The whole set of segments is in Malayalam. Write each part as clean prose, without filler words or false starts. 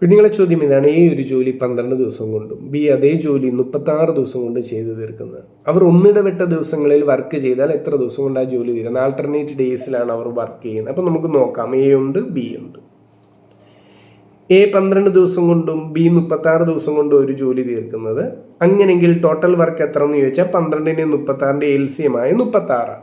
കുഞ്ഞുങ്ങളെ ചോദ്യം ഇതാണ്: എ ഒരു ജോലി 12 ദിവസം കൊണ്ടും ബി അതേ ജോലി 36 ദിവസം കൊണ്ട് ചെയ്തു തീർക്കുന്നത്. അവർ ഒന്നിടവിട്ട ദിവസങ്ങളിൽ വർക്ക് ചെയ്താൽ എത്ര ദിവസം കൊണ്ട് ആ ജോലി തീരുന്നത്? ആൾട്ടർനേറ്റ് ഡേയ്സിലാണ് അവർ വർക്ക് ചെയ്യുന്നത്. അപ്പം നമുക്ക് നോക്കാം. എ ഉണ്ട്, ബി ഉണ്ട്. എ 12 ദിവസം കൊണ്ടും ബി 36 ദിവസം കൊണ്ടും ഒരു ജോലി തീർക്കുന്നത്. അങ്ങനെയെങ്കിൽ ടോട്ടൽ വർക്ക് എത്ര എന്ന് ചോദിച്ചാൽ 12ന്റെ 36ന്റെ LCM 36.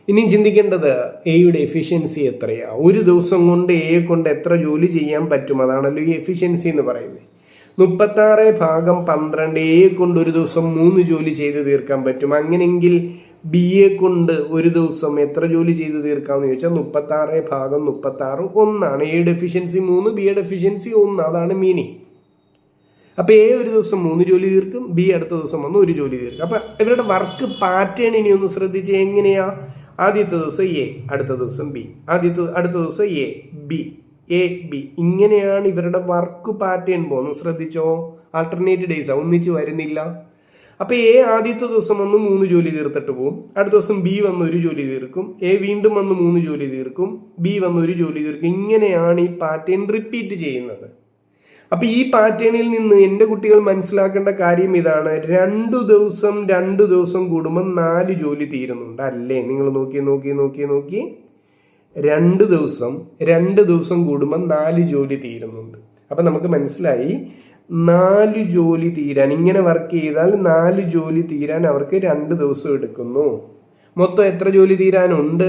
ഇനി ചിന്തിക്കേണ്ടത് എയുടെ എഫിഷ്യൻസി എത്രയാ? ഒരു ദിവസം കൊണ്ട് എയെ കൊണ്ട് എത്ര ജോലി ചെയ്യാൻ പറ്റും? അതാണല്ലോ ഈ എഫിഷ്യൻസി എന്ന് പറയുന്നത്. 36/12 എയെ കൊണ്ട് ഒരു ദിവസം 3 ജോലി ചെയ്ത് തീർക്കാൻ പറ്റും. അങ്ങനെയെങ്കിൽ ബിയെ കൊണ്ട് ഒരു ദിവസം എത്ര ജോലി ചെയ്ത് തീർക്കാമെന്ന് ചോദിച്ചാൽ 36/36 1. എയുടെ എഫിഷ്യൻസി 3, ബിയുടെ എഫിഷ്യൻസി 1. അതാണ് മീനിങ്. അപ്പൊ എ ഒരു ദിവസം 3 ജോലി തീർക്കും, ബി അടുത്ത ദിവസം വന്ന് 1 ജോലി തീർക്കും. അപ്പൊ ഇവരുടെ വർക്ക് പാറ്റേൺ ഇനി ഒന്ന് ശ്രദ്ധിച്ച് എങ്ങനെയാ? ആദ്യത്തെ ദിവസം എ, അടുത്ത ദിവസം ബി, അടുത്ത ദിവസം എ ബി, ഇങ്ങനെയാണ് ഇവരുടെ വർക്ക് പാറ്റേൺ പോകുന്നത്. ശ്രദ്ധിച്ചോ? ആൾട്ടർനേറ്റ് ഡേയ്സ് ഒന്നിച്ച് വരുന്നില്ല. അപ്പൊ എ ആദ്യത്തെ ദിവസം വന്ന് 3 ജോലി തീർത്തിട്ട് പോകും. അടുത്ത ദിവസം ബി വന്ന് 1 ജോലി തീർക്കും, എ വീണ്ടും വന്ന് 3 ജോലി തീർക്കും, ബി വന്ന് 1 ജോലി തീർക്കും. ഇങ്ങനെയാണ് ഈ പാറ്റേൺ റിപ്പീറ്റ് ചെയ്യുന്നത്. അപ്പൊ ഈ പാറ്റേണിൽ നിന്ന് എൻ്റെ കുട്ടികൾ മനസ്സിലാക്കേണ്ട കാര്യം ഇതാണ്: 2 ദിവസം കൂടുമ്പോൾ 4 ജോലി തീരുന്നുണ്ട് അല്ലേ? നിങ്ങൾ നോക്കി 2 ദിവസം കൂടുമ്പോൾ 4 ജോലി തീരുന്നുണ്ട്. അപ്പൊ നമുക്ക് മനസ്സിലായി 4 ജോലി തീരാൻ, ഇങ്ങനെ വർക്ക് ചെയ്താൽ 4 ജോലി തീരാൻ അവർക്ക് 2 ദിവസം എടുക്കുന്നു. മൊത്തം എത്ര ജോലി തീരാനുണ്ട്?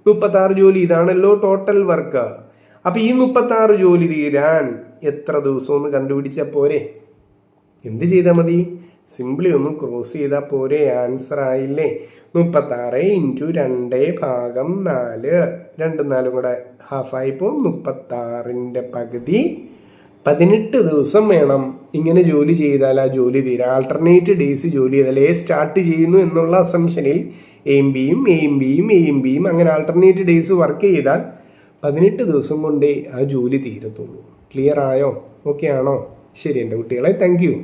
36 ജോലി. ഇതാണല്ലോ ടോട്ടൽ വർക്ക്. അപ്പൊ ഈ 36 ജോലി തീരാൻ എത്ര ദിവസം ഒന്ന് കണ്ടുപിടിച്ചാൽ പോരെ? എന്ത് ചെയ്താൽ മതി? സിംപിളി ഒന്ന് ക്രോസ് ചെയ്താൽ പോരെ? ആൻസർ ആയില്ലേ? 36 × 2/4. 2 4 കൂടെ ഹാഫായിപ്പോ 36ന്റെ പകുതി 18 ദിവസം വേണം. ഇങ്ങനെ ജോലി ചെയ്താൽ ആ ജോലി തീരാം. ആൾട്ടർനേറ്റ് ഡേയ്സ് ജോലി ചെയ്താൽ എ സ്റ്റാർട്ട് ചെയ്യുന്നു എന്നുള്ള അസംഷനിൽ എയും ബിയും അങ്ങനെ ആൾട്ടർനേറ്റ് ഡേയ്സ് വർക്ക് ചെയ്താൽ 18 ദിവസം കൊണ്ടേ ആ ജോലി തീരത്തുള്ളൂ. ക്ലിയർ ആയോ? ഓക്കെ ആണോ? ശരി എൻ്റെ കുട്ടികളെ, താങ്ക് യു.